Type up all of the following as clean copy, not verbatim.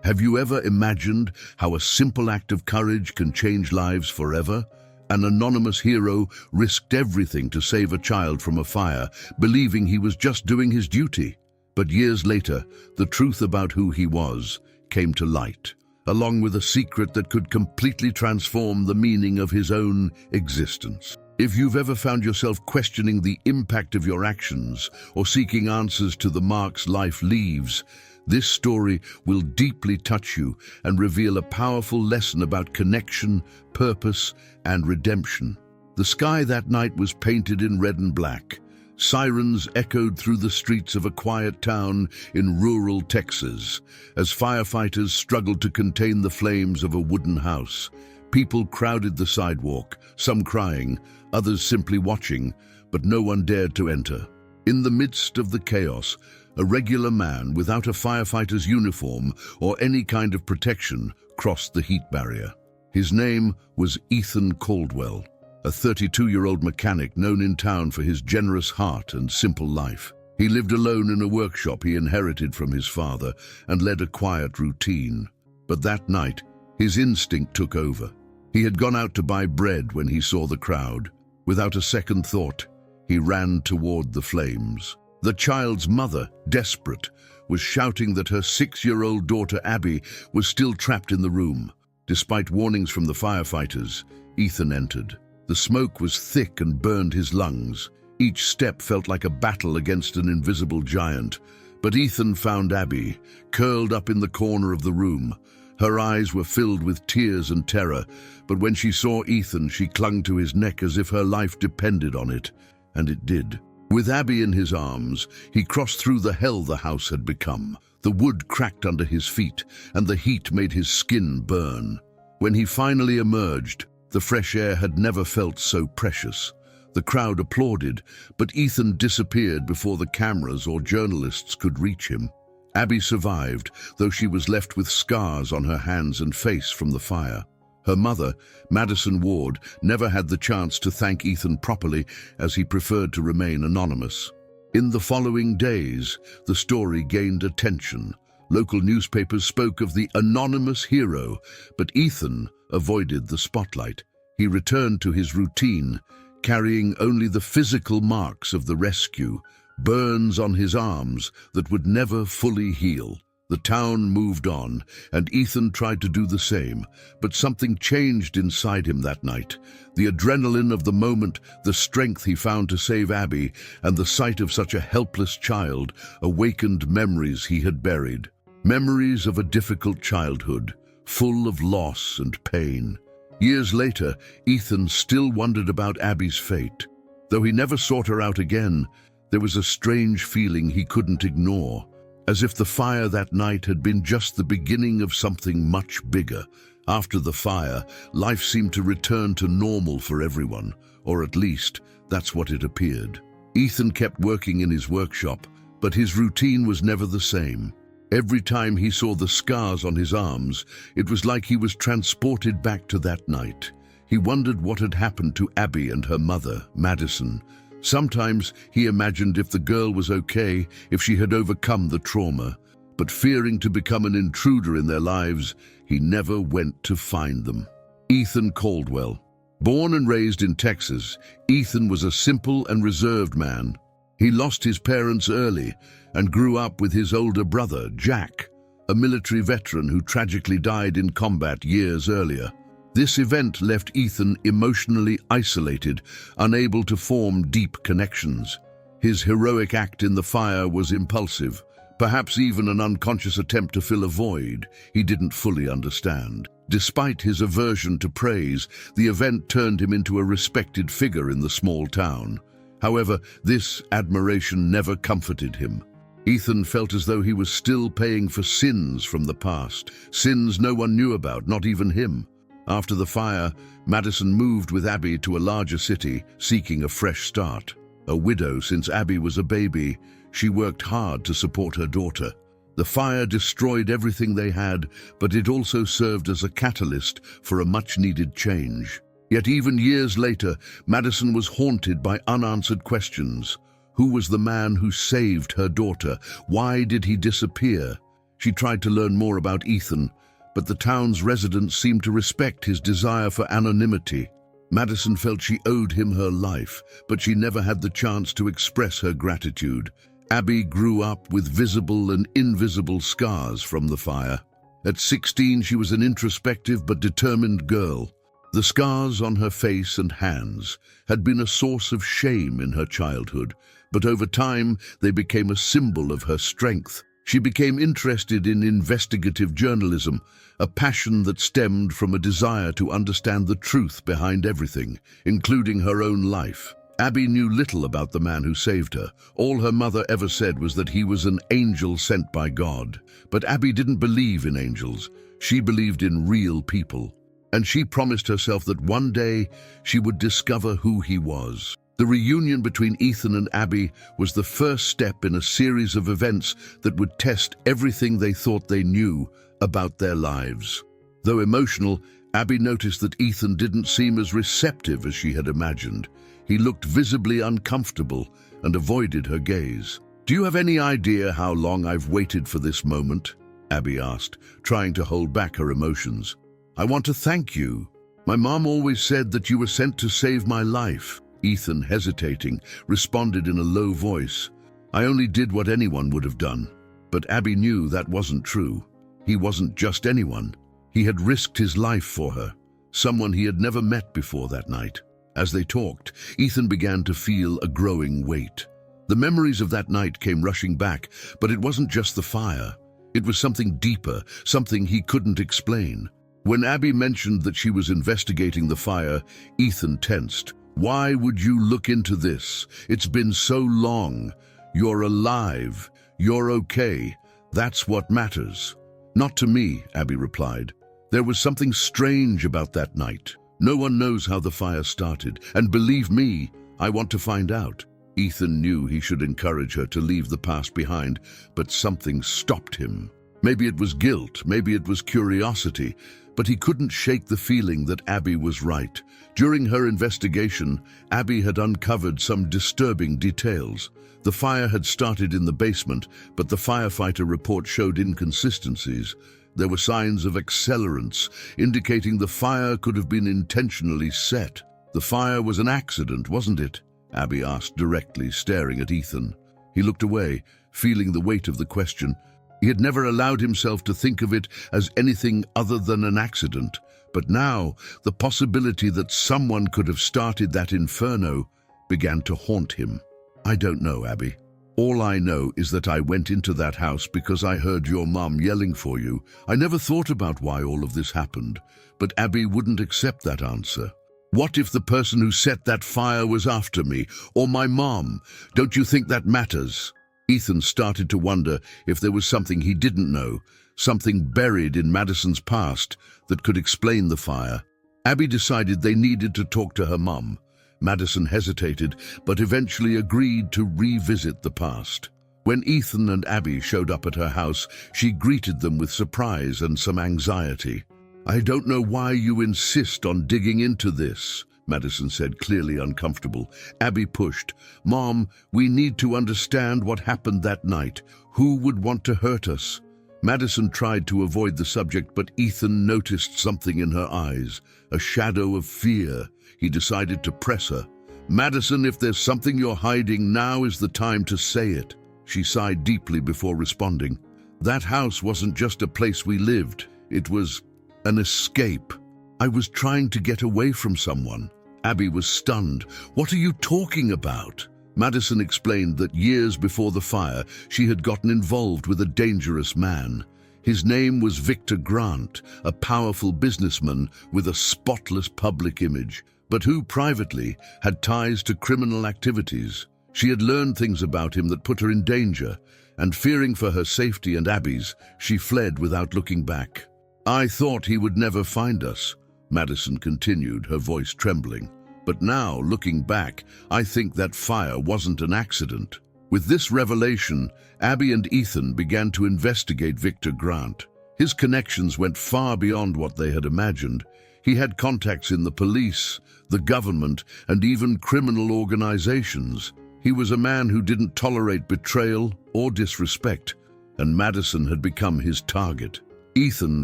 Have you ever imagined how a simple act of courage can change lives forever? An anonymous hero risked everything to save a child from a fire, believing he was just doing his duty. But years later, the truth about who he was came to light, along with a secret that could completely transform the meaning of his own existence. If you've ever found yourself questioning the impact of your actions or seeking answers to the marks life leaves, this story will deeply touch you and reveal a powerful lesson about connection, purpose, and redemption. The sky that night was painted in red and black. Sirens echoed through the streets of a quiet town in rural Texas as firefighters struggled to contain the flames of a wooden house. People crowded the sidewalk, some crying, others simply watching, but no one dared to enter. In the midst of the chaos, a regular man without a firefighter's uniform or any kind of protection crossed the heat barrier. His name was Ethan Caldwell, a 32-year-old mechanic known in town for his generous heart and simple life. He lived alone in a workshop he inherited from his father and led a quiet routine. But that night, his instinct took over. He had gone out to buy bread when he saw the crowd. Without a second thought, he ran toward the flames. The child's mother, desperate, was shouting that her 6-year-old daughter Abby was still trapped in the room. Despite warnings from the firefighters, Ethan entered. The smoke was thick and burned his lungs. Each step felt like a battle against an invisible giant. But Ethan found Abby, curled up in the corner of the room. Her eyes were filled with tears and terror, but when she saw Ethan, she clung to his neck as if her life depended on it. And it did. With Abby in his arms, he crossed through the hell the house had become. The wood cracked under his feet, and the heat made his skin burn. When he finally emerged, the fresh air had never felt so precious. The crowd applauded, but Ethan disappeared before the cameras or journalists could reach him. Abby survived, though she was left with scars on her hands and face from the fire. Her mother, Madison Ward, never had the chance to thank Ethan properly, as he preferred to remain anonymous. In the following days, the story gained attention. Local newspapers spoke of the anonymous hero, but Ethan avoided the spotlight. He returned to his routine, carrying only the physical marks of the rescue, burns on his arms that would never fully heal. The town moved on, and Ethan tried to do the same, but something changed inside him that night. The adrenaline of the moment, the strength he found to save Abby, and the sight of such a helpless child awakened memories he had buried. Memories of a difficult childhood, full of loss and pain. Years later, Ethan still wondered about Abby's fate. Though he never sought her out again, there was a strange feeling he couldn't ignore. As if the fire that night had been just the beginning of something much bigger. After the fire, life seemed to return to normal for everyone, or at least, that's what it appeared. Ethan kept working in his workshop, but his routine was never the same. Every time he saw the scars on his arms, it was like he was transported back to that night. He wondered what had happened to Abby and her mother, Madison. Sometimes he imagined if the girl was okay, if she had overcome the trauma. But fearing to become an intruder in their lives, he never went to find them. Ethan Caldwell. Born and raised in Texas, Ethan was a simple and reserved man. He lost his parents early and grew up with his older brother, Jack, a military veteran who tragically died in combat years earlier. This event left Ethan emotionally isolated, unable to form deep connections. His heroic act in the fire was impulsive, perhaps even an unconscious attempt to fill a void he didn't fully understand. Despite his aversion to praise, the event turned him into a respected figure in the small town. However, this admiration never comforted him. Ethan felt as though he was still paying for sins from the past, sins no one knew about, not even him. After the fire, Madison moved with Abby to a larger city, seeking a fresh start. A widow since Abby was a baby, she worked hard to support her daughter. The fire destroyed everything they had, but it also served as a catalyst for a much-needed change. Yet even years later, Madison was haunted by unanswered questions. Who was the man who saved her daughter? Why did he disappear? She tried to learn more about Ethan, but the town's residents seemed to respect his desire for anonymity. Madison felt she owed him her life, but she never had the chance to express her gratitude. Abby grew up with visible and invisible scars from the fire. At 16, she was an introspective but determined girl. The scars on her face and hands had been a source of shame in her childhood, but over time they became a symbol of her strength. She became interested in investigative journalism, a passion that stemmed from a desire to understand the truth behind everything, including her own life. Abby knew little about the man who saved her. All her mother ever said was that he was an angel sent by God. But Abby didn't believe in angels. She believed in real people. And she promised herself that one day she would discover who he was. The reunion between Ethan and Abby was the first step in a series of events that would test everything they thought they knew about their lives. Though emotional, Abby noticed that Ethan didn't seem as receptive as she had imagined. He looked visibly uncomfortable and avoided her gaze. "Do you have any idea how long I've waited for this moment?" Abby asked, trying to hold back her emotions. "I want to thank you. My mom always said that you were sent to save my life." Ethan, hesitating, responded in a low voice, "I only did what anyone would have done." But Abby knew that wasn't true. He wasn't just anyone. He had risked his life for her, someone he had never met before that night. As they talked, Ethan began to feel a growing weight. The memories of that night came rushing back, but it wasn't just the fire. It was something deeper, something he couldn't explain. When Abby mentioned that she was investigating the fire, Ethan tensed. "Why would you look into this? It's been so long. You're alive. You're okay. That's what matters." "Not to me," Abby replied. "There was something strange about that night. No one knows how the fire started, and believe me, I want to find out." Ethan knew he should encourage her to leave the past behind, but something stopped him. Maybe it was guilt, maybe it was curiosity, but he couldn't shake the feeling that Abby was right. During her investigation, Abby had uncovered some disturbing details. The fire had started in the basement, but the firefighter report showed inconsistencies. There were signs of accelerants, indicating the fire could have been intentionally set. "The fire was an accident, wasn't it?" Abby asked directly, staring at Ethan. He looked away, feeling the weight of the question. He had never allowed himself to think of it as anything other than an accident. But now, the possibility that someone could have started that inferno began to haunt him. "I don't know, Abby. All I know is that I went into that house because I heard your mom yelling for you. I never thought about why all of this happened." But Abby wouldn't accept that answer. "What if the person who set that fire was after me, or my mom? Don't you think that matters?" Ethan started to wonder if there was something he didn't know, something buried in Madison's past that could explain the fire. Abby decided they needed to talk to her mom. Madison hesitated, but eventually agreed to revisit the past. When Ethan and Abby showed up at her house, she greeted them with surprise and some anxiety. "I don't know why you insist on digging into this," Madison said, clearly uncomfortable. Abby pushed. "Mom, we need to understand what happened that night. Who would want to hurt us?" Madison tried to avoid the subject, but Ethan noticed something in her eyes, a shadow of fear. He decided to press her. "Madison, if there's something you're hiding, now is the time to say it." She sighed deeply before responding. "That house wasn't just a place we lived. It was an escape. I was trying to get away from someone." Abby was stunned. "What are you talking about?" Madison explained that years before the fire, she had gotten involved with a dangerous man. His name was Victor Grant, a powerful businessman with a spotless public image, but who privately had ties to criminal activities. She had learned things about him that put her in danger, and fearing for her safety and Abby's, she fled without looking back. "I thought he would never find us," Madison continued, her voice trembling. "But now, looking back, I think that fire wasn't an accident." With this revelation, Abby and Ethan began to investigate Victor Grant. His connections went far beyond what they had imagined. He had contacts in the police, the government, and even criminal organizations. He was a man who didn't tolerate betrayal or disrespect. and Madison had become his target. Ethan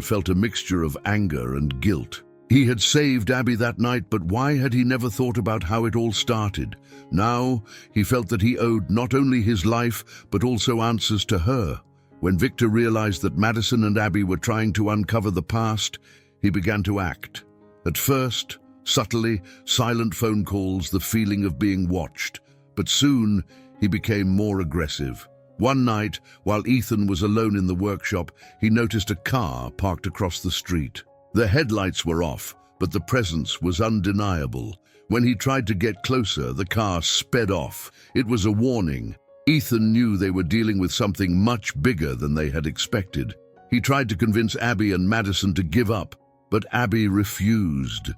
felt a mixture of anger and guilt. He had saved Abby that night, but why had he never thought about how it all started? Now, he felt that he owed not only his life, but also answers to her. When Victor realized that Madison and Abby were trying to uncover the past, he began to act. At first, subtly, silent phone calls, the feeling of being watched. But soon, he became more aggressive. One night, while Ethan was alone in the workshop, he noticed a car parked across the street. The headlights were off, but the presence was undeniable. When he tried to get closer, the car sped off. It was a warning. Ethan knew they were dealing with something much bigger than they had expected. He tried to convince Abby and Madison to give up, but Abby refused.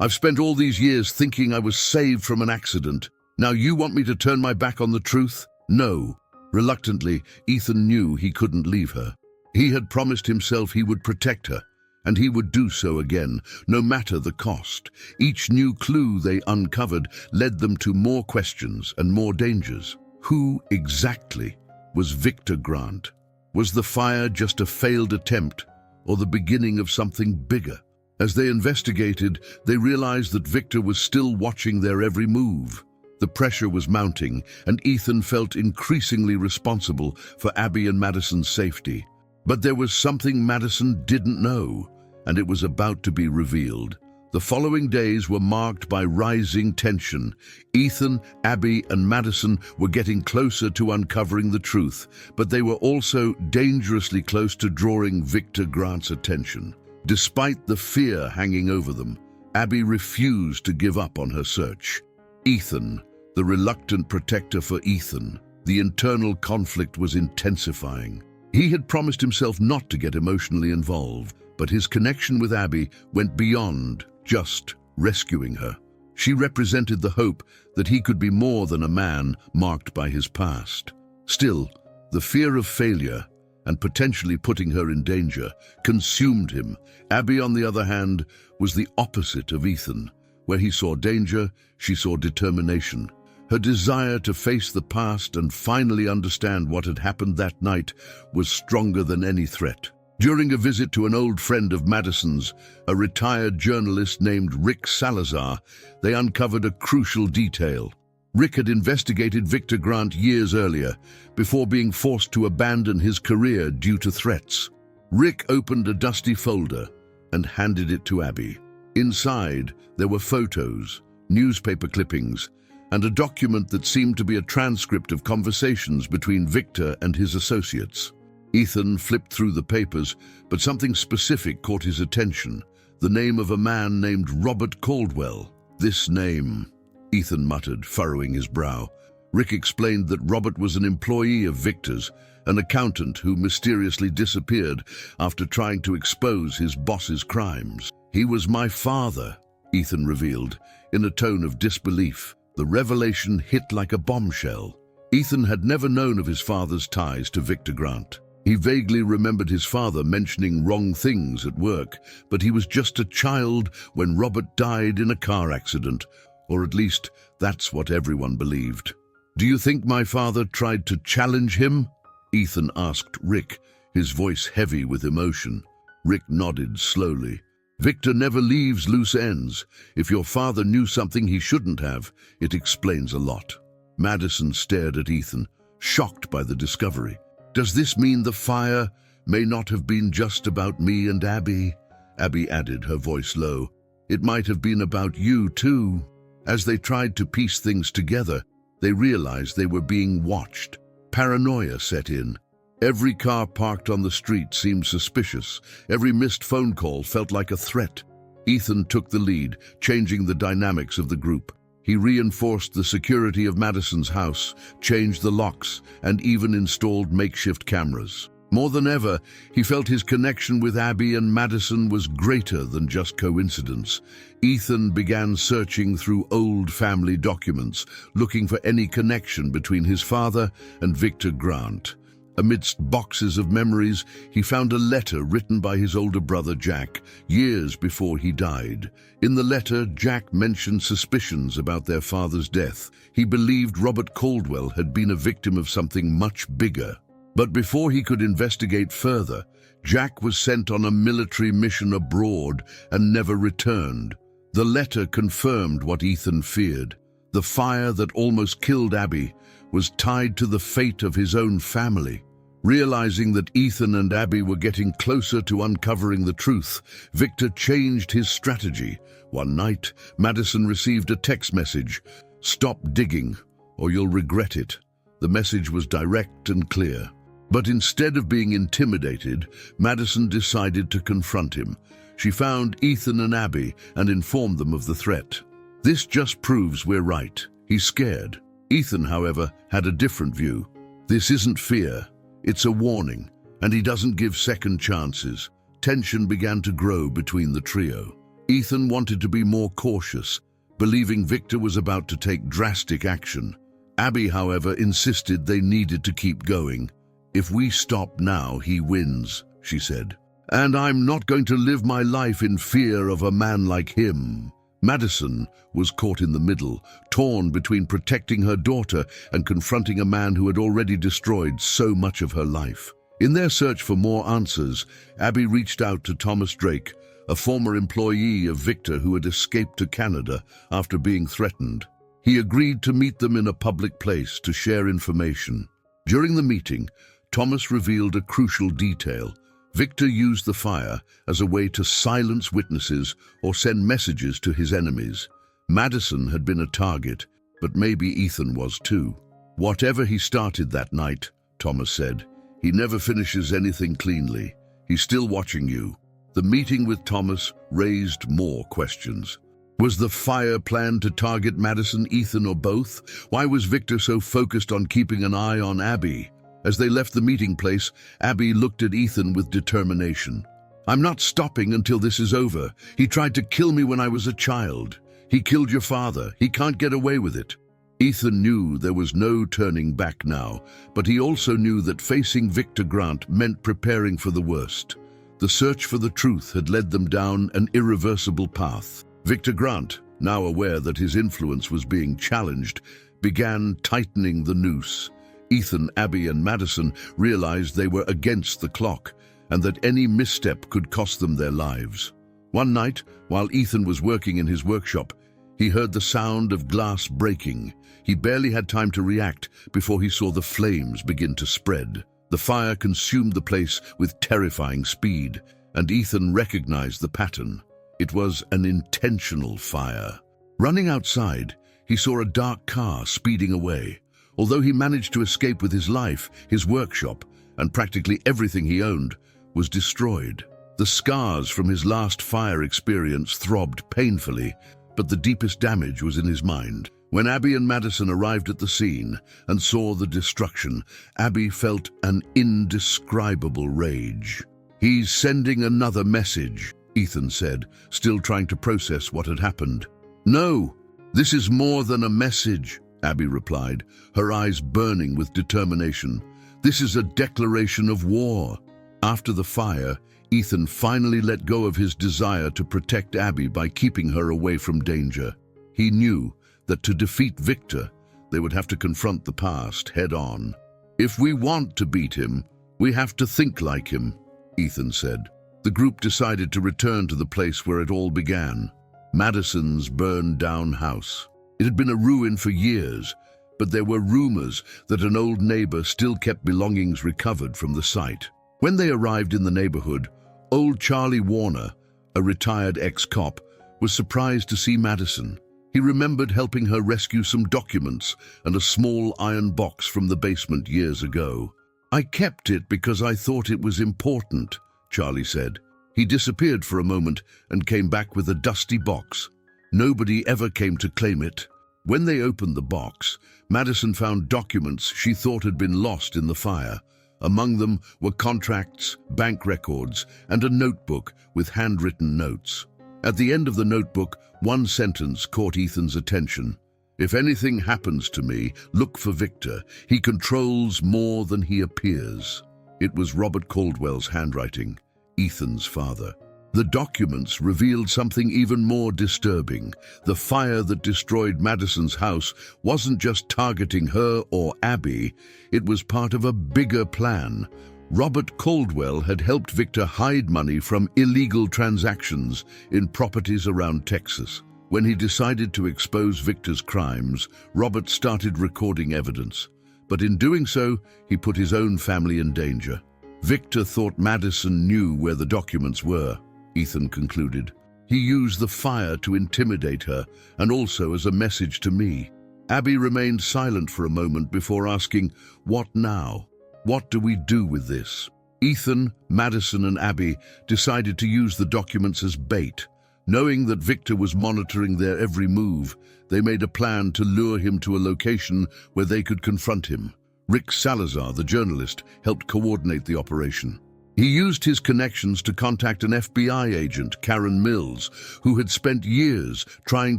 "I've spent all these years thinking I was saved from an accident. Now you want me to turn my back on the truth?" "No." Reluctantly, Ethan knew he couldn't leave her. He had promised himself he would protect her, and he would do so again, no matter the cost. Each new clue they uncovered led them to more questions and more dangers. Who exactly was Victor Grant? Was the fire just a failed attempt, or the beginning of something bigger? As they investigated, they realized that Victor was still watching their every move. The pressure was mounting, and Ethan felt increasingly responsible for Abby and Madison's safety. But there was something Madison didn't know, and it was about to be revealed. The following days were marked by rising tension. Ethan, Abby, and Madison were getting closer to uncovering the truth, but they were also dangerously close to drawing Victor Grant's attention. Despite the fear hanging over them, Abby refused to give up on her search. Ethan, the reluctant protector for Ethan, the internal conflict was intensifying. He had promised himself not to get emotionally involved, but his connection with Abby went beyond just rescuing her. She represented the hope that he could be more than a man marked by his past. Still, the fear of failure and potentially putting her in danger consumed him. Abby, on the other hand, was the opposite of Ethan. Where he saw danger, she saw determination. Her desire to face the past and finally understand what had happened that night was stronger than any threat. During a visit to an old friend of Madison's, a retired journalist named Rick Salazar, they uncovered a crucial detail. Rick had investigated Victor Grant years earlier, before being forced to abandon his career due to threats. Rick opened a dusty folder and handed it to Abby. Inside, there were photos, newspaper clippings, and a document that seemed to be a transcript of conversations between Victor and his associates. Ethan flipped through the papers, but something specific caught his attention: the name of a man named Robert Caldwell. "This name," Ethan muttered, furrowing his brow. Rick explained that Robert was an employee of Victor's, an accountant who mysteriously disappeared after trying to expose his boss's crimes. "He was my father," Ethan revealed, in a tone of disbelief. The revelation hit like a bombshell. Ethan had never known of his father's ties to Victor Grant. He vaguely remembered his father mentioning wrong things at work, but he was just a child when Robert died in a car accident, or at least that's what everyone believed. "Do you think my father tried to challenge him?" Ethan asked Rick, his voice heavy with emotion. Rick nodded slowly. "Victor never leaves loose ends. If your father knew something he shouldn't have, it explains a lot." Madison stared at Ethan, shocked by the discovery. "Does this mean the fire may not have been just about me and Abby?" Abby added, her voice low. "It might have been about you too." As they tried to piece things together, they realized they were being watched. Paranoia set in. Every car parked on the street seemed suspicious. Every missed phone call felt like a threat. Ethan took the lead, changing the dynamics of the group. He reinforced the security of Madison's house, changed the locks, and even installed makeshift cameras. More than ever, he felt his connection with Abby and Madison was greater than just coincidence. Ethan began searching through old family documents, looking for any connection between his father and Victor Grant. Amidst boxes of memories, he found a letter written by his older brother Jack, years before he died. In the letter, Jack mentioned suspicions about their father's death. He believed Robert Caldwell had been a victim of something much bigger. But before he could investigate further, Jack was sent on a military mission abroad and never returned. The letter confirmed what Ethan feared. The fire that almost killed Abby was tied to the fate of his own family. Realizing that Ethan and Abby were getting closer to uncovering the truth, Victor changed his strategy. One night, Madison received a text message: "Stop digging, or you'll regret it." The message was direct and clear. But instead of being intimidated, Madison decided to confront him. She found Ethan and Abby and informed them of the threat. "This just proves we're right. He's scared." Ethan, however, had a different view. "This isn't fear. It's a warning, and he doesn't give second chances." Tension began to grow between the trio. Ethan wanted to be more cautious, believing Victor was about to take drastic action. Abby, however, insisted they needed to keep going. "If we stop now, he wins," she said. "And I'm not going to live my life in fear of a man like him." Madison was caught in the middle, torn between protecting her daughter and confronting a man who had already destroyed so much of her life. In their search for more answers, Abby reached out to Thomas Drake, a former employee of Victor who had escaped to Canada after being threatened. He agreed to meet them in a public place to share information. During the meeting, Thomas revealed a crucial detail. Victor used the fire as a way to silence witnesses or send messages to his enemies. Madison had been a target, but maybe Ethan was too. "Whatever he started that night," Thomas said, "he never finishes anything cleanly. He's still watching you." The meeting with Thomas raised more questions. Was the fire planned to target Madison, Ethan, or both? Why was Victor so focused on keeping an eye on Abby? As they left the meeting place, Abby looked at Ethan with determination. "I'm not stopping until this is over. He tried to kill me when I was a child. He killed your father. He can't get away with it." Ethan knew there was no turning back now, but he also knew that facing Victor Grant meant preparing for the worst. The search for the truth had led them down an irreversible path. Victor Grant, now aware that his influence was being challenged, began tightening the noose. Ethan, Abby, and Madison realized they were against the clock and that any misstep could cost them their lives. One night, while Ethan was working in his workshop, he heard the sound of glass breaking. He barely had time to react before he saw the flames begin to spread. The fire consumed the place with terrifying speed, and Ethan recognized the pattern. It was an intentional fire. Running outside, he saw a dark car speeding away. Although he managed to escape with his life, his workshop, and practically everything he owned, was destroyed. The scars from his last fire experience throbbed painfully, but the deepest damage was in his mind. When Abby and Madison arrived at the scene and saw the destruction, Abby felt an indescribable rage. "He's sending another message," Ethan said, still trying to process what had happened. "No, this is more than a message," Abby replied, her eyes burning with determination. "This is a declaration of war." After the fire, Ethan finally let go of his desire to protect Abby by keeping her away from danger. He knew that to defeat Victor, they would have to confront the past head-on. "If we want to beat him, we have to think like him," Ethan said. The group decided to return to the place where it all began, Madison's burned-down house. It had been a ruin for years, but there were rumors that an old neighbor still kept belongings recovered from the site. When they arrived in the neighborhood, old Charlie Warner, a retired ex-cop, was surprised to see Madison. He remembered helping her rescue some documents and a small iron box from the basement years ago. "I kept it because I thought it was important," Charlie said. He disappeared for a moment and came back with a dusty box. Nobody ever came to claim it. When they opened the box, Madison found documents she thought had been lost in the fire. Among them were contracts, bank records, and a notebook with handwritten notes. At the end of the notebook, one sentence caught Ethan's attention. "If anything happens to me, look for Victor. He controls more than he appears." It was Robert Caldwell's handwriting, Ethan's father. The documents revealed something even more disturbing. The fire that destroyed Madison's house wasn't just targeting her or Abby, it was part of a bigger plan. Robert Caldwell had helped Victor hide money from illegal transactions in properties around Texas. When he decided to expose Victor's crimes, Robert started recording evidence. But in doing so, he put his own family in danger. Victor thought Madison knew where the documents were, Ethan concluded. He used the fire to intimidate her, and also as a message to me. Abby remained silent for a moment before asking, "What now? What do we do with this?" Ethan, Madison, and Abby decided to use the documents as bait. Knowing that Victor was monitoring their every move, they made a plan to lure him to a location where they could confront him. Rick Salazar, the journalist, helped coordinate the operation. He used his connections to contact an FBI agent, Karen Mills, who had spent years trying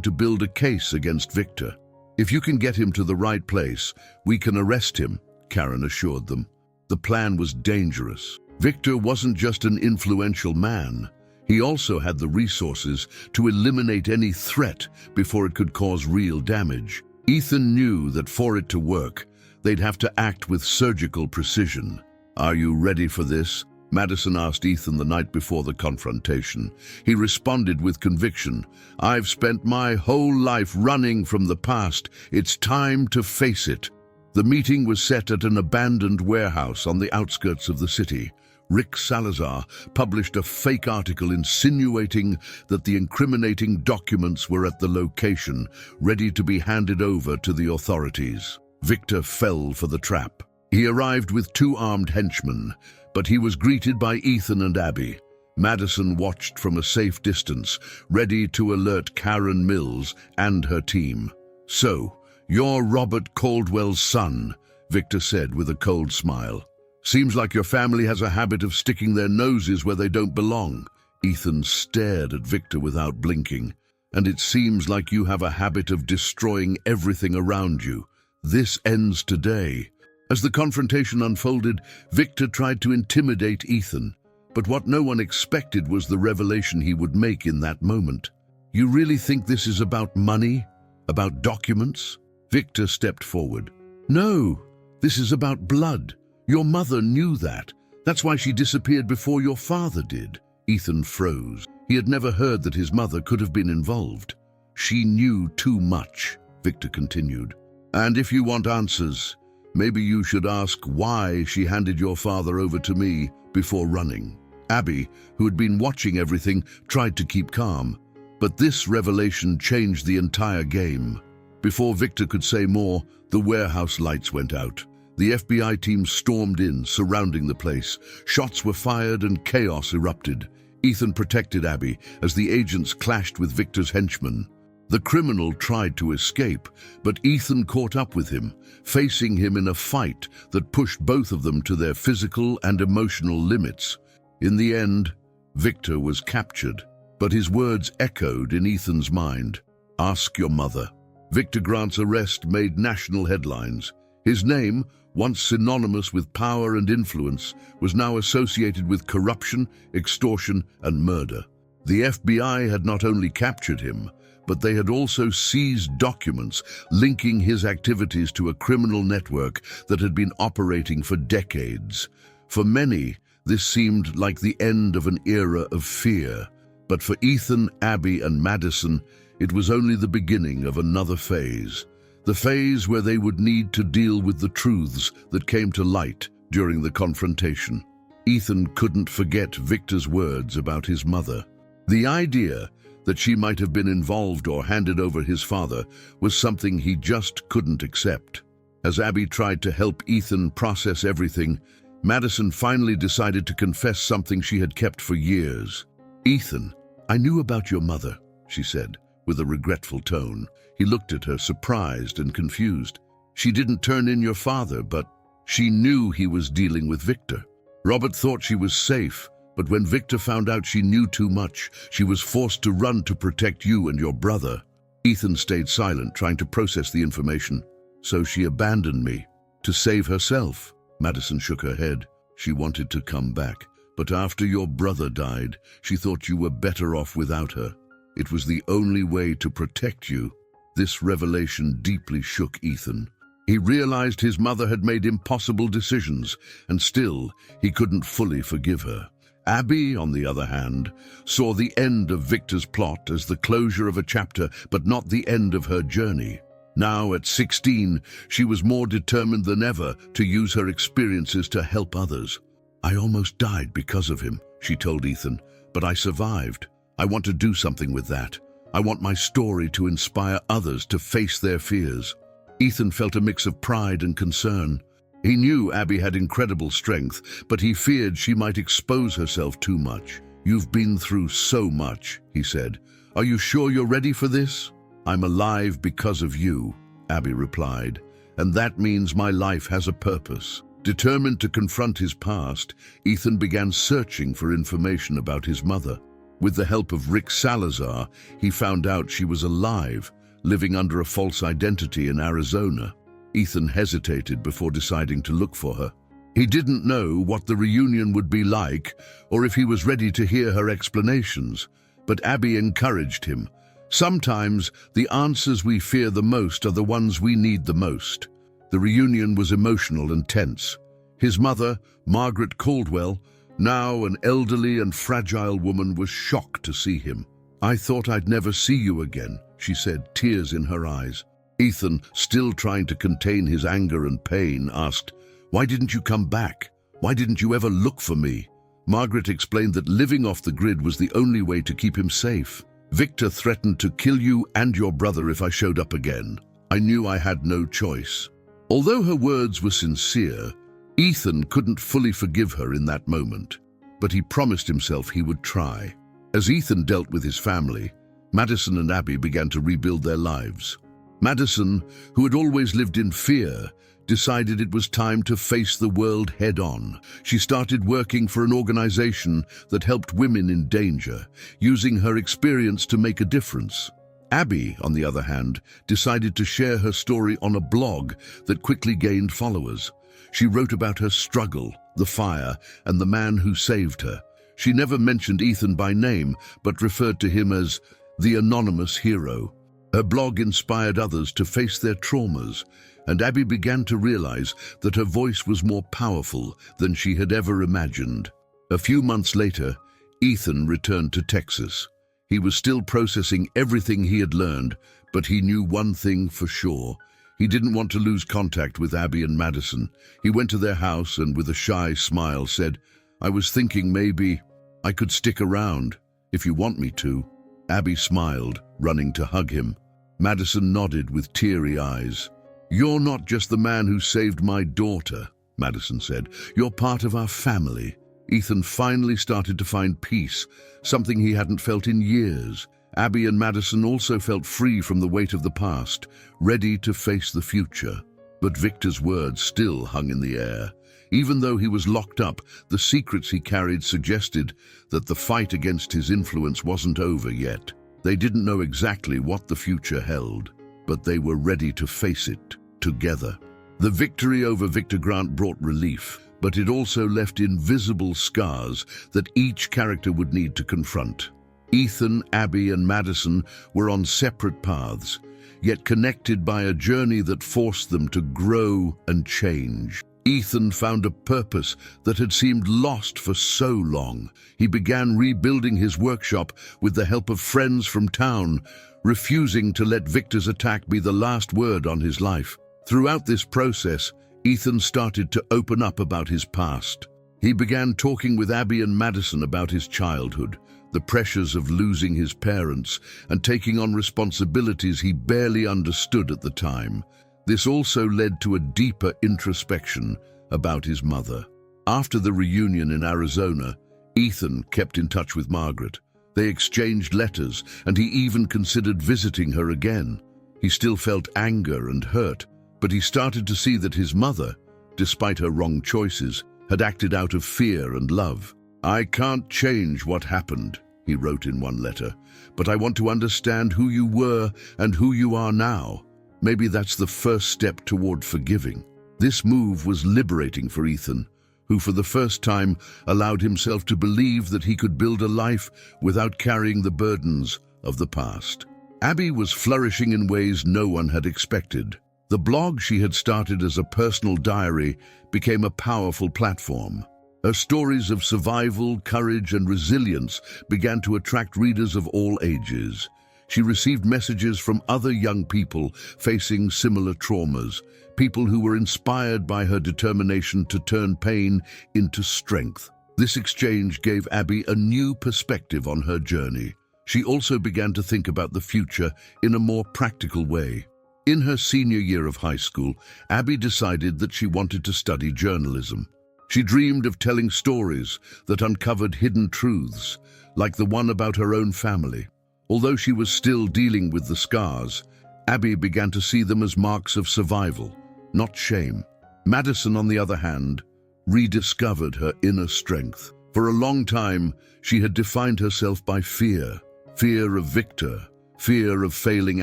to build a case against Victor. "If you can get him to the right place, we can arrest him," Karen assured them. The plan was dangerous. Victor wasn't just an influential man. He also had the resources to eliminate any threat before it could cause real damage. Ethan knew that for it to work, they'd have to act with surgical precision. "Are you ready for this?" Madison asked Ethan the night before the confrontation. He responded with conviction. "I've spent my whole life running from the past. It's time to face it." The meeting was set at an abandoned warehouse on the outskirts of the city. Rick Salazar published a fake article insinuating that the incriminating documents were at the location, ready to be handed over to the authorities. Victor fell for the trap. He arrived with 2 armed henchmen, but he was greeted by Ethan and Abby. Madison watched from a safe distance, ready to alert Karen Mills and her team. "So, you're Robert Caldwell's son," Victor said with a cold smile. "Seems like your family has a habit of sticking their noses where they don't belong." Ethan stared at Victor without blinking. "And it seems like you have a habit of destroying everything around you. This ends today." As the confrontation unfolded, Victor tried to intimidate Ethan. But what no one expected was the revelation he would make in that moment. "You really think this is about money? About documents?" Victor stepped forward. "No, this is about blood. Your mother knew that. That's why she disappeared before your father did." Ethan froze. He had never heard that his mother could have been involved. "She knew too much," Victor continued. "And if you want answers, maybe you should ask why she handed your father over to me before running." Abby, who had been watching everything, tried to keep calm. But this revelation changed the entire game. Before Victor could say more, the warehouse lights went out. The FBI team stormed in, surrounding the place. Shots were fired and chaos erupted. Ethan protected Abby as the agents clashed with Victor's henchmen. The criminal tried to escape, but Ethan caught up with him, facing him in a fight that pushed both of them to their physical and emotional limits. In the end, Victor was captured, but his words echoed in Ethan's mind. "Ask your mother." Victor Grant's arrest made national headlines. His name, once synonymous with power and influence, was now associated with corruption, extortion, and murder. The FBI had not only captured him, but they had also seized documents linking his activities to a criminal network that had been operating for decades. For many, this seemed like the end of an era of fear. But for Ethan, Abby, and Madison, it was only the beginning of another phase. The phase where they would need to deal with the truths that came to light during the confrontation. Ethan couldn't forget Victor's words about his mother. The idea that she might have been involved or handed over his father was something he just couldn't accept. As Abby tried to help Ethan process everything, Madison finally decided to confess something she had kept for years. "Ethan, I knew about your mother," she said, with a regretful tone. He looked at her, surprised and confused. "She didn't turn in your father, but she knew he was dealing with Victor. Robert thought she was safe, but when Victor found out she knew too much, she was forced to run to protect you and your brother." Ethan stayed silent, trying to process the information. "So she abandoned me to save herself?" Madison shook her head. "She wanted to come back, But after your brother died, she thought you were better off without her. It was the only way to protect you." This revelation deeply shook Ethan. He realized his mother had made impossible decisions, and still he couldn't fully forgive her. Abby, on the other hand, saw the end of Victor's plot as the closure of a chapter, but not the end of her journey. Now, at 16, she was more determined than ever to use her experiences to help others. "I almost died because of him," she told Ethan, "but I survived. I want to do something with that. I want my story to inspire others to face their fears." Ethan felt a mix of pride and concern. He knew Abby had incredible strength, but he feared she might expose herself too much. "You've been through so much," he said. "Are you sure you're ready for this?" "I'm alive because of you," Abby replied, "and that means my life has a purpose." Determined to confront his past, Ethan began searching for information about his mother. With the help of Rick Salazar, he found out she was alive, living under a false identity in Arizona. Ethan hesitated before deciding to look for her. He didn't know what the reunion would be like or if he was ready to hear her explanations, but Abby encouraged him. "Sometimes the answers we fear the most are the ones we need the most." The reunion was emotional and tense. His mother, Margaret Caldwell, now an elderly and fragile woman, was shocked to see him. "I thought I'd never see you again," she said, tears in her eyes. Ethan, still trying to contain his anger and pain, asked, "Why didn't you come back? Why didn't you ever look for me?" Margaret explained that living off the grid was the only way to keep him safe. "Victor threatened to kill you and your brother if I showed up again. I knew I had no choice." Although her words were sincere, Ethan couldn't fully forgive her in that moment, but he promised himself he would try. As Ethan dealt with his family, Madison and Abby began to rebuild their lives. Madison, who had always lived in fear, decided it was time to face the world head-on. She started working for an organization that helped women in danger, using her experience to make a difference. Abby, on the other hand, decided to share her story on a blog that quickly gained followers. She wrote about her struggle, the fire, and the man who saved her. She never mentioned Ethan by name, but referred to him as the anonymous hero. Her blog inspired others to face their traumas, and Abby began to realize that her voice was more powerful than she had ever imagined. A few months later, Ethan returned to Texas. He was still processing everything he had learned, but he knew one thing for sure. He didn't want to lose contact with Abby and Madison. He went to their house and with a shy smile said, "I was thinking maybe I could stick around, if you want me to." Abby smiled, running to hug him. Madison nodded with teary eyes. "You're not just the man who saved my daughter," Madison said. "You're part of our family." Ethan finally started to find peace, something he hadn't felt in years. Abby and Madison also felt free from the weight of the past, ready to face the future. But Victor's words still hung in the air. Even though he was locked up, the secrets he carried suggested that the fight against his influence wasn't over yet. They didn't know exactly what the future held, but they were ready to face it together. The victory over Victor Grant brought relief, but it also left invisible scars that each character would need to confront. Ethan, Abby, and Madison were on separate paths, yet connected by a journey that forced them to grow and change. Ethan found a purpose that had seemed lost for so long. He began rebuilding his workshop with the help of friends from town, refusing to let Victor's attack be the last word on his life. Throughout this process, Ethan started to open up about his past. He began talking with Abby and Madison about his childhood, the pressures of losing his parents, and taking on responsibilities he barely understood at the time. This also led to a deeper introspection about his mother. After the reunion in Arizona, Ethan kept in touch with Margaret. They exchanged letters, and he even considered visiting her again. He still felt anger and hurt, but he started to see that his mother, despite her wrong choices, had acted out of fear and love. "I can't change what happened," he wrote in one letter, "but I want to understand who you were and who you are now. Maybe that's the first step toward forgiving." This move was liberating for Ethan. who for the first time allowed himself to believe that he could build a life without carrying the burdens of the past. Abby was flourishing in ways no one had expected. The blog she had started as a personal diary became a powerful platform. Her stories of survival, courage, and resilience began to attract readers of all ages. She received messages from other young people facing similar traumas, people who were inspired by her determination to turn pain into strength. This exchange gave Abby a new perspective on her journey. She also began to think about the future in a more practical way. In her senior year of high school, Abby decided that she wanted to study journalism. She dreamed of telling stories that uncovered hidden truths, like the one about her own family. Although she was still dealing with the scars, Abby began to see them as marks of survival, not shame. Madison, on the other hand, rediscovered her inner strength. For a long time, she had defined herself by fear. Fear of Victor, fear of failing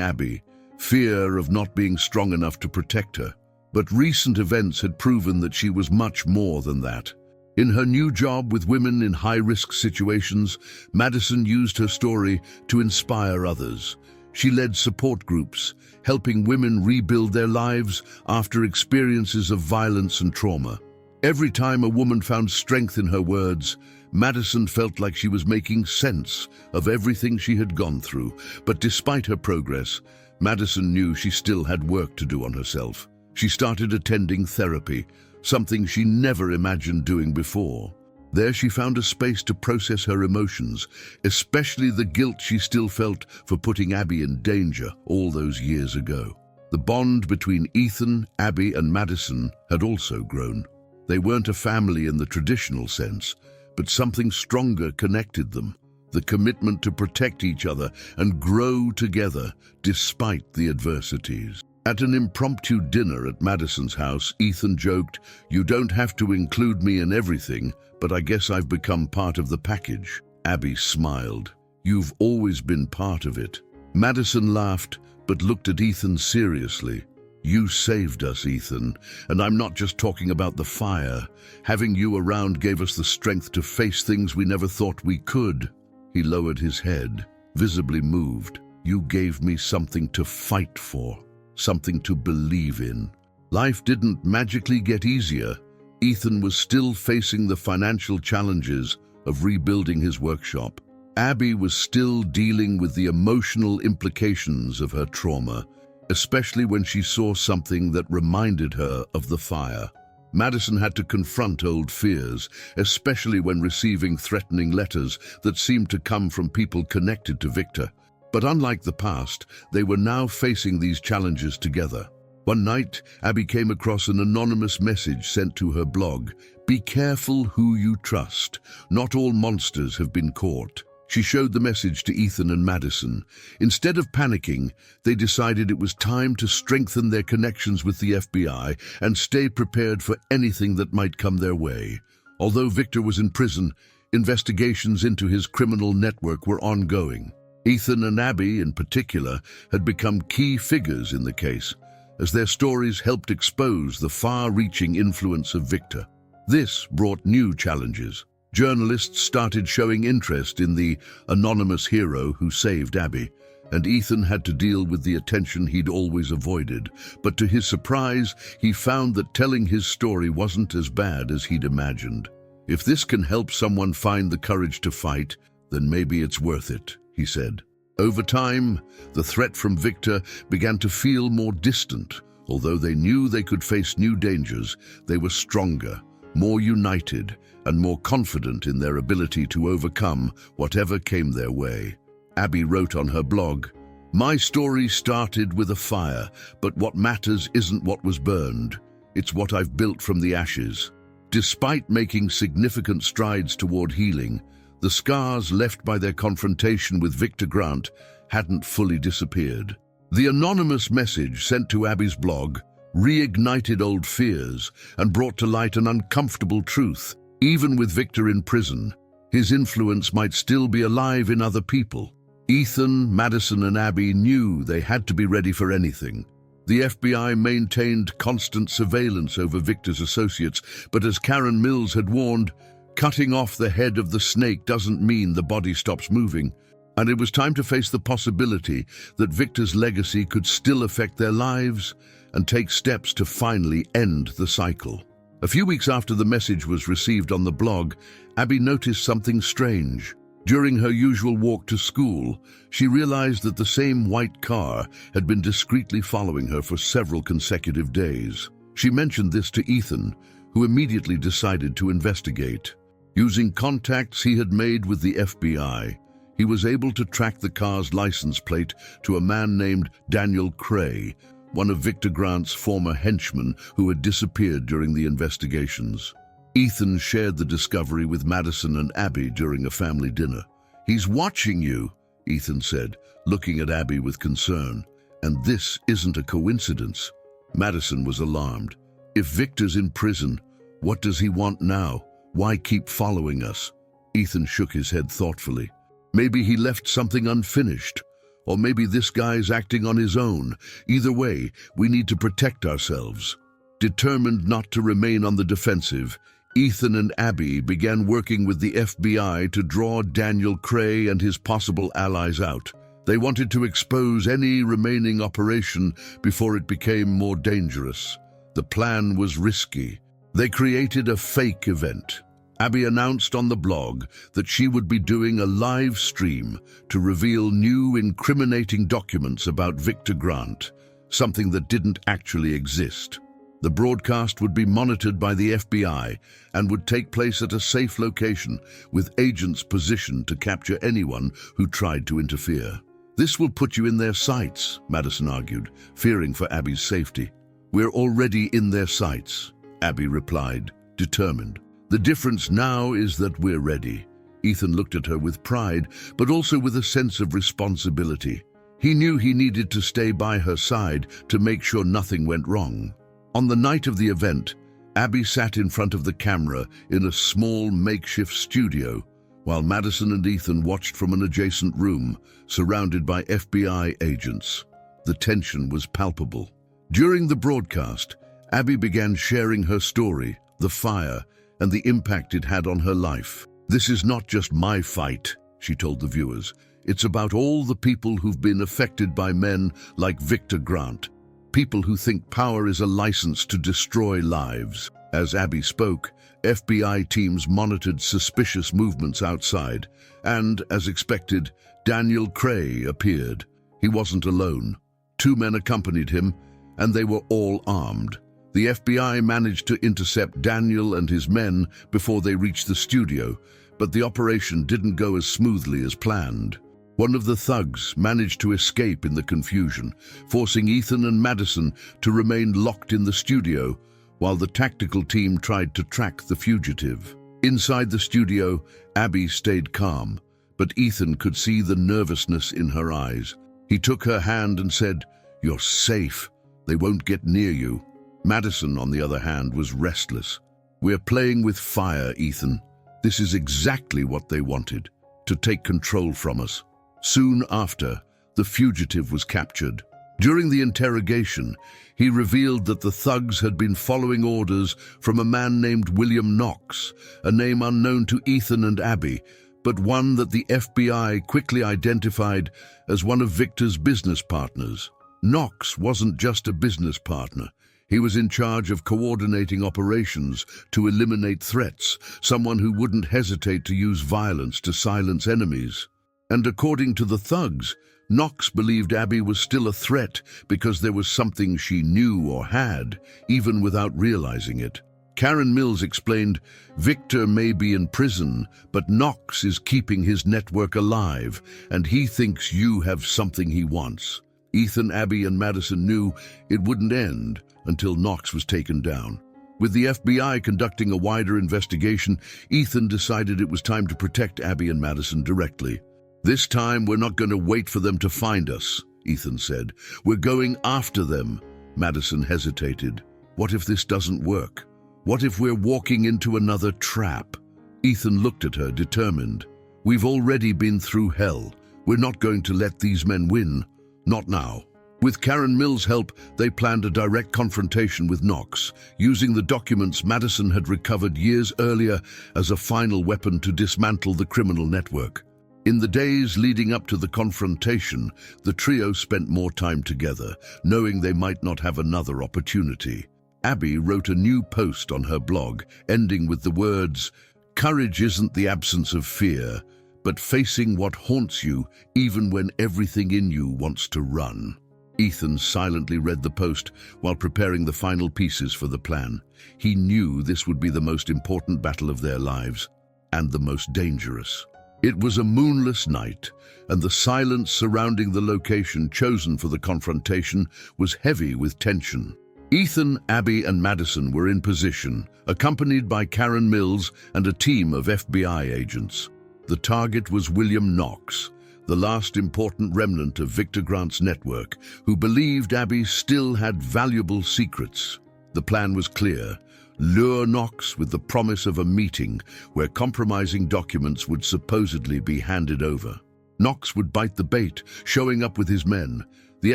Abby, fear of not being strong enough to protect her. But recent events had proven that she was much more than that. In her new job with women in high-risk situations, Madison used her story to inspire others. She led support groups, helping women rebuild their lives after experiences of violence and trauma. Every time a woman found strength in her words, Madison felt like she was making sense of everything she had gone through. But despite her progress, Madison knew she still had work to do on herself. She started attending therapy, something she never imagined doing before. There she found a space to process her emotions, especially the guilt she still felt for putting Abby in danger all those years ago. The bond between Ethan, Abby, and Madison had also grown. They weren't a family in the traditional sense, but something stronger connected them. The commitment to protect each other and grow together despite the adversities. At an impromptu dinner at Madison's house, Ethan joked, "You don't have to include me in everything, but I guess I've become part of the package." Abby smiled. "You've always been part of it." Madison laughed, but looked at Ethan seriously. "You saved us, Ethan, and I'm not just talking about the fire. Having you around gave us the strength to face things we never thought we could." He lowered his head, visibly moved. "You gave me something to fight for. Something to believe in." Life didn't magically get easier. Ethan was still facing the financial challenges of rebuilding his workshop. Abby was still dealing with the emotional implications of her trauma, especially when she saw something that reminded her of the fire. Madison had to confront old fears, especially when receiving threatening letters that seemed to come from people connected to Victor. But unlike the past, they were now facing these challenges together. One night, Abby came across an anonymous message sent to her blog. "Be careful who you trust. Not all monsters have been caught." She showed the message to Ethan and Madison. Instead of panicking, they decided it was time to strengthen their connections with the FBI and stay prepared for anything that might come their way. Although Victor was in prison, investigations into his criminal network were ongoing. Ethan and Abby, in particular, had become key figures in the case, as their stories helped expose the far-reaching influence of Victor. This brought new challenges. Journalists started showing interest in the anonymous hero who saved Abby, and Ethan had to deal with the attention he'd always avoided. But to his surprise, he found that telling his story wasn't as bad as he'd imagined. "If this can help someone find the courage to fight, then maybe it's worth it," he said. Over time, the threat from Victor began to feel more distant. Although they knew they could face new dangers, they were stronger, more united, and more confident in their ability to overcome whatever came their way. Abby wrote on her blog, "My story started with a fire, but what matters isn't what was burned. It's what I've built from the ashes." Despite making significant strides toward healing, the scars left by their confrontation with Victor Grant hadn't fully disappeared. The anonymous message sent to Abby's blog reignited old fears and brought to light an uncomfortable truth. Even with Victor in prison, his influence might still be alive in other people. Ethan, Madison, and Abby knew they had to be ready for anything. The FBI maintained constant surveillance over Victor's associates, but as Karen Mills had warned, cutting off the head of the snake doesn't mean the body stops moving, and it was time to face the possibility that Victor's legacy could still affect their lives and take steps to finally end the cycle. A few weeks after the message was received on the blog, Abby noticed something strange. During her usual walk to school, she realized that the same white car had been discreetly following her for several consecutive days. She mentioned this to Ethan, who immediately decided to investigate. Using contacts he had made with the FBI, he was able to track the car's license plate to a man named Daniel Cray, one of Victor Grant's former henchmen who had disappeared during the investigations. Ethan shared the discovery with Madison and Abby during a family dinner. "He's watching you," Ethan said, looking at Abby with concern. "And this isn't a coincidence." Madison was alarmed. "If Victor's in prison, what does he want now? Why keep following us?" Ethan shook his head thoughtfully. "Maybe he left something unfinished. Or maybe this guy's acting on his own. Either way, we need to protect ourselves." Determined not to remain on the defensive, Ethan and Abby began working with the FBI to draw Daniel Cray and his possible allies out. They wanted to expose any remaining operation before it became more dangerous. The plan was risky. They created a fake event. Abby announced on the blog that she would be doing a live stream to reveal new incriminating documents about Victor Grant, something that didn't actually exist. The broadcast would be monitored by the FBI and would take place at a safe location with agents positioned to capture anyone who tried to interfere. "This will put you in their sights," Madison argued, fearing for Abby's safety. "We're already in their sights," Abby replied, determined. "The difference now is that we're ready." Ethan looked at her with pride, but also with a sense of responsibility. He knew he needed to stay by her side to make sure nothing went wrong. On the night of the event, Abby sat in front of the camera in a small makeshift studio, while Madison and Ethan watched from an adjacent room, surrounded by FBI agents. The tension was palpable. During the broadcast, Abby began sharing her story, the fire, and the impact it had on her life. "This is not just my fight," she told the viewers. "It's about all the people who've been affected by men like Victor Grant. People who think power is a license to destroy lives." As Abby spoke, FBI teams monitored suspicious movements outside, and, as expected, Daniel Cray appeared. He wasn't alone. 2 men accompanied him, and they were all armed. The FBI managed to intercept Daniel and his men before they reached the studio, but the operation didn't go as smoothly as planned. One of the thugs managed to escape in the confusion, forcing Ethan and Madison to remain locked in the studio while the tactical team tried to track the fugitive. Inside the studio, Abby stayed calm, but Ethan could see the nervousness in her eyes. He took her hand and said, "You're safe. They won't get near you." Madison, on the other hand, was restless. "We're playing with fire, Ethan. This is exactly what they wanted, to take control from us." Soon after, the fugitive was captured. During the interrogation, he revealed that the thugs had been following orders from a man named William Knox, a name unknown to Ethan and Abby, but one that the FBI quickly identified as one of Victor's business partners. Knox wasn't just a business partner. He was in charge of coordinating operations to eliminate threats, someone who wouldn't hesitate to use violence to silence enemies. And according to the thugs, Knox believed Abby was still a threat because there was something she knew or had, even without realizing it. Karen Mills explained, "Victor may be in prison, but Knox is keeping his network alive, and he thinks you have something he wants." Ethan, Abby, and Madison knew it wouldn't end until Knox was taken down. With the FBI conducting a wider investigation, Ethan decided it was time to protect Abby and Madison directly. "This time, we're not going to wait for them to find us," Ethan said. "We're going after them." Madison hesitated. "What if this doesn't work? What if we're walking into another trap?" Ethan looked at her, determined. "We've already been through hell. We're not going to let these men win. Not now." With Karen Mills' help, they planned a direct confrontation with Knox, using the documents Madison had recovered years earlier as a final weapon to dismantle the criminal network. In the days leading up to the confrontation, the trio spent more time together, knowing they might not have another opportunity. Abby wrote a new post on her blog, ending with the words, "Courage isn't the absence of fear, but facing what haunts you even when everything in you wants to run." Ethan silently read the post while preparing the final pieces for the plan. He knew this would be the most important battle of their lives, and the most dangerous. It was a moonless night, and the silence surrounding the location chosen for the confrontation was heavy with tension. Ethan, Abby, and Madison were in position, accompanied by Karen Mills and a team of FBI agents. The target was William Knox, the last important remnant of Victor Grant's network, who believed Abby still had valuable secrets. The plan was clear: lure Knox with the promise of a meeting where compromising documents would supposedly be handed over. Knox would bite the bait, showing up with his men. The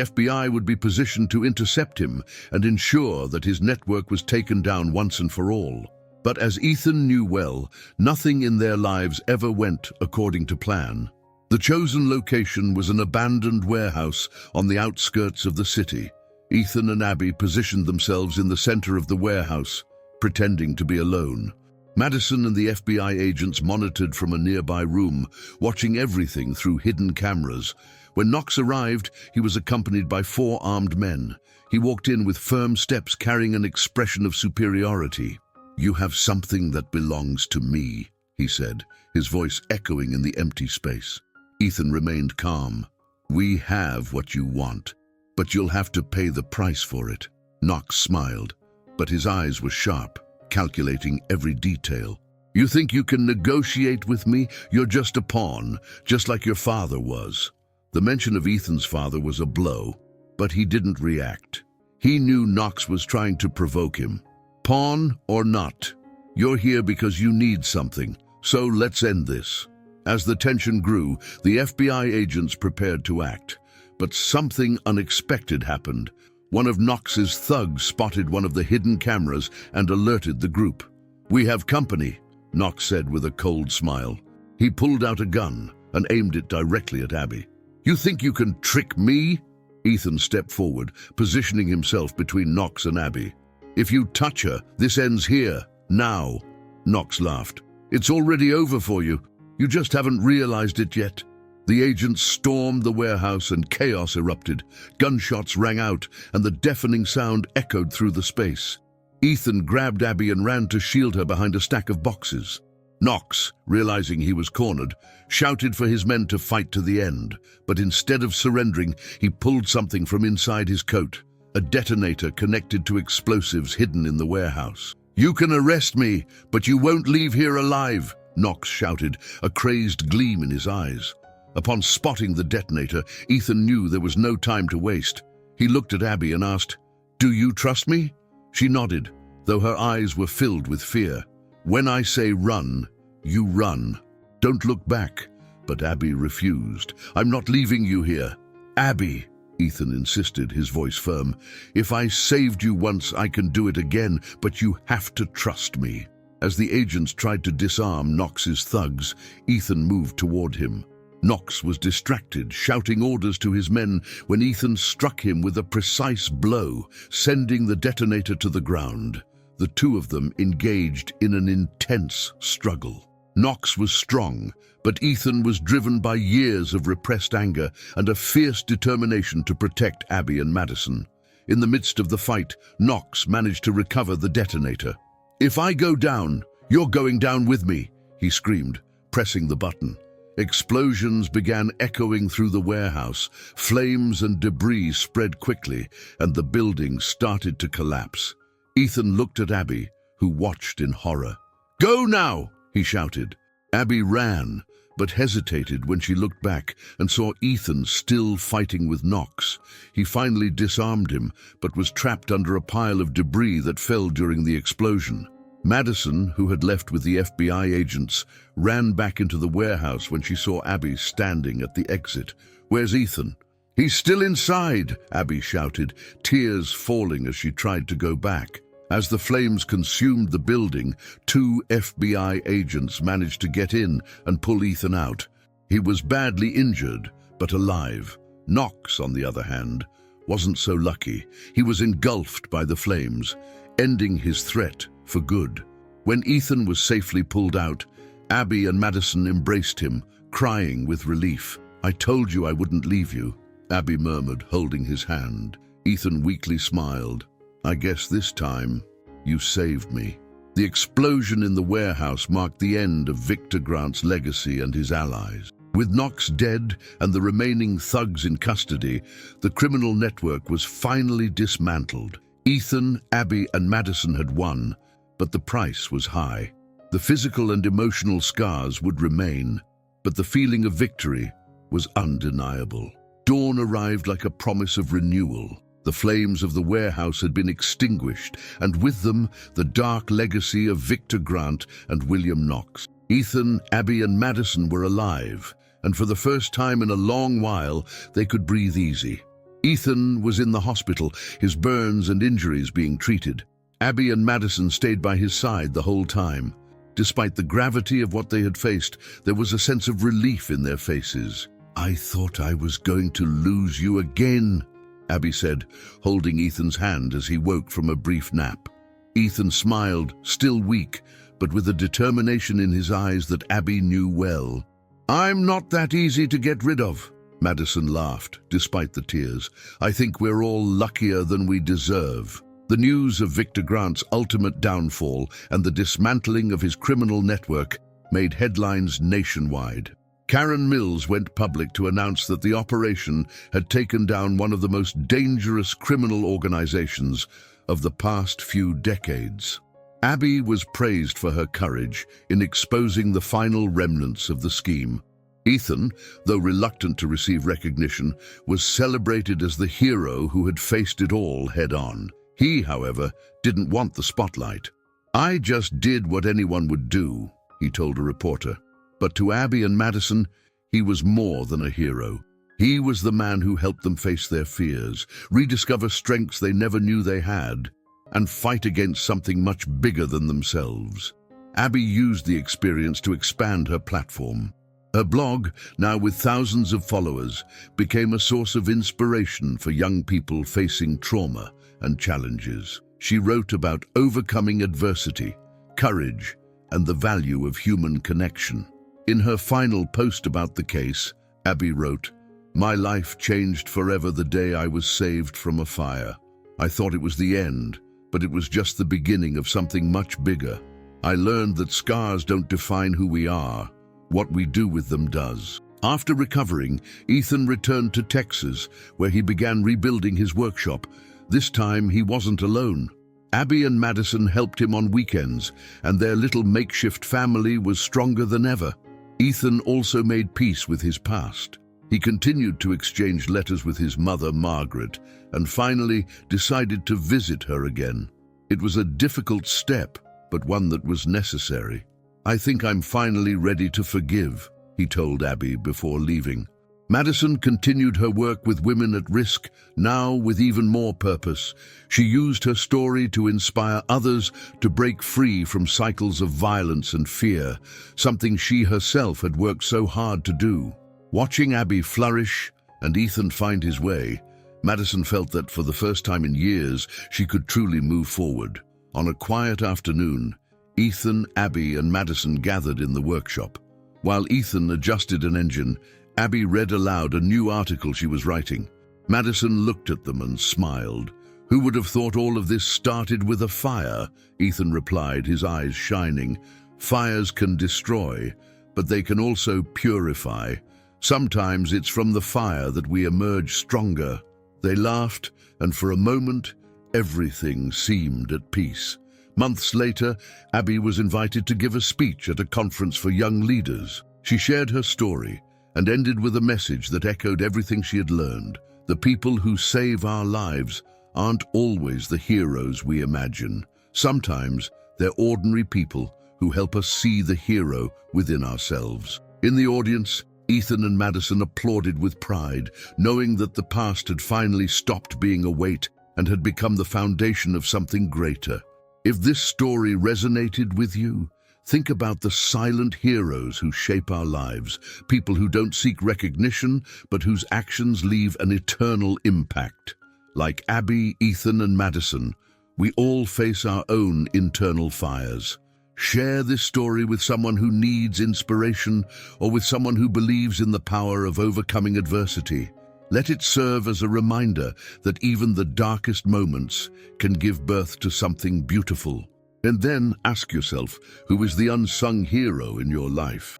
FBI would be positioned to intercept him and ensure that his network was taken down once and for all. But as Ethan knew well, nothing in their lives ever went according to plan. The chosen location was an abandoned warehouse on the outskirts of the city. Ethan and Abby positioned themselves in the center of the warehouse, pretending to be alone. Madison and the FBI agents monitored from a nearby room, watching everything through hidden cameras. When Knox arrived, he was accompanied by 4 armed men. He walked in with firm steps, carrying an expression of superiority. "You have something that belongs to me," he said, his voice echoing in the empty space. Ethan remained calm. "We have what you want, but you'll have to pay the price for it." Knox smiled, but his eyes were sharp, calculating every detail. "You think you can negotiate with me? You're just a pawn, just like your father was." The mention of Ethan's father was a blow, but he didn't react. He knew Knox was trying to provoke him. "Pawn or not, you're here because you need something, so let's end this." As the tension grew, the FBI agents prepared to act. But something unexpected happened. One of Knox's thugs spotted one of the hidden cameras and alerted the group. "We have company," Knox said with a cold smile. He pulled out a gun and aimed it directly at Abby. "You think you can trick me?" Ethan stepped forward, positioning himself between Knox and Abby. "If you touch her, this ends here, now." Knox laughed. "It's already over for you. You just haven't realized it yet." The agents stormed the warehouse and chaos erupted. Gunshots rang out, and the deafening sound echoed through the space. Ethan grabbed Abby and ran to shield her behind a stack of boxes. Knox, realizing he was cornered, shouted for his men to fight to the end, but instead of surrendering, he pulled something from inside his coat, a detonator connected to explosives hidden in the warehouse. "You can arrest me, but you won't leave here alive," Knox shouted, a crazed gleam in his eyes. Upon spotting the detonator, Ethan knew there was no time to waste. He looked at Abby and asked, "Do you trust me?" She nodded, though her eyes were filled with fear. "When I say run, you run. Don't look back." But Abby refused. "I'm not leaving you here." "Abby," Ethan insisted, his voice firm, "if I saved you once, I can do it again, but you have to trust me." As the agents tried to disarm Knox's thugs, Ethan moved toward him. Knox was distracted, shouting orders to his men when Ethan struck him with a precise blow, sending the detonator to the ground. The two of them engaged in an intense struggle. Knox was strong, but Ethan was driven by years of repressed anger and a fierce determination to protect Abby and Madison. In the midst of the fight, Knox managed to recover the detonator. "If I go down, you're going down with me," he screamed, pressing the button. Explosions began echoing through the warehouse. Flames and debris spread quickly, and the building started to collapse. Ethan looked at Abby, who watched in horror. "Go now!" he shouted. Abby ran, but hesitated when she looked back and saw Ethan still fighting with Knox. He finally disarmed him, but was trapped under a pile of debris that fell during the explosion. Madison, who had left with the FBI agents, ran back into the warehouse when she saw Abby standing at the exit. "Where's Ethan?" "He's still inside," Abby shouted, tears falling as she tried to go back. As the flames consumed the building, 2 FBI agents managed to get in and pull Ethan out. He was badly injured, but alive. Knox, on the other hand, wasn't so lucky. He was engulfed by the flames, ending his threat for good. When Ethan was safely pulled out, Abby and Madison embraced him, crying with relief. "I told you I wouldn't leave you," Abby murmured, holding his hand. Ethan weakly smiled. "I guess this time, you saved me." The explosion in the warehouse marked the end of Victor Grant's legacy and his allies. With Knox dead and the remaining thugs in custody, the criminal network was finally dismantled. Ethan, Abby, and Madison had won, but the price was high. The physical and emotional scars would remain, but the feeling of victory was undeniable. Dawn arrived like a promise of renewal. The flames of the warehouse had been extinguished, and with them, the dark legacy of Victor Grant and William Knox. Ethan, Abby, and Madison were alive, and for the first time in a long while, they could breathe easy. Ethan was in the hospital, his burns and injuries being treated. Abby and Madison stayed by his side the whole time. Despite the gravity of what they had faced, there was a sense of relief in their faces. "I thought I was going to lose you again," Abby said, holding Ethan's hand as he woke from a brief nap. Ethan smiled, still weak, but with a determination in his eyes that Abby knew well. "I'm not that easy to get rid of," Madison laughed, despite the tears. "I think we're all luckier than we deserve." The news of Victor Grant's ultimate downfall and the dismantling of his criminal network made headlines nationwide. Karen Mills went public to announce that the operation had taken down one of the most dangerous criminal organizations of the past few decades. Abby was praised for her courage in exposing the final remnants of the scheme. Ethan, though reluctant to receive recognition, was celebrated as the hero who had faced it all head-on. He, however, didn't want the spotlight. "I just did what anyone would do," he told a reporter. But to Abby and Madison, he was more than a hero. He was the man who helped them face their fears, rediscover strengths they never knew they had, and fight against something much bigger than themselves. Abby used the experience to expand her platform. Her blog, now with thousands of followers, became a source of inspiration for young people facing trauma and challenges. She wrote about overcoming adversity, courage, and the value of human connection. In her final post about the case, Abby wrote, "My life changed forever the day I was saved from a fire. I thought it was the end, but it was just the beginning of something much bigger. I learned that scars don't define who we are. What we do with them does." After recovering, Ethan returned to Texas, where he began rebuilding his workshop. This time, he wasn't alone. Abby and Madison helped him on weekends, and their little makeshift family was stronger than ever. Ethan also made peace with his past. He continued to exchange letters with his mother, Margaret, and finally decided to visit her again. It was a difficult step, but one that was necessary. "I think I'm finally ready to forgive," he told Abby before leaving. Madison continued her work with women at risk, now with even more purpose. She used her story to inspire others to break free from cycles of violence and fear, something she herself had worked so hard to do. Watching Abby flourish and Ethan find his way, Madison felt that for the first time in years, she could truly move forward. On a quiet afternoon, Ethan, Abby, and Madison gathered in the workshop. While Ethan adjusted an engine, Abby read aloud a new article she was writing. Madison looked at them and smiled. "Who would have thought all of this started with a fire?" Ethan replied, his eyes shining. "Fires can destroy, but they can also purify. Sometimes it's from the fire that we emerge stronger." They laughed, and for a moment, everything seemed at peace. Months later, Abby was invited to give a speech at a conference for young leaders. She shared her story and ended with a message that echoed everything she had learned. The people who save our lives aren't always the heroes we imagine. Sometimes they're ordinary people who help us see the hero within ourselves. In the audience, Ethan and Madison applauded with pride, knowing that the past had finally stopped being a weight and had become the foundation of something greater. If this story resonated with you, think about the silent heroes who shape our lives, people who don't seek recognition, but whose actions leave an eternal impact. Like Abby, Ethan, and Madison, we all face our own internal fires. Share this story with someone who needs inspiration or with someone who believes in the power of overcoming adversity. Let it serve as a reminder that even the darkest moments can give birth to something beautiful. And then ask yourself, who is the unsung hero in your life?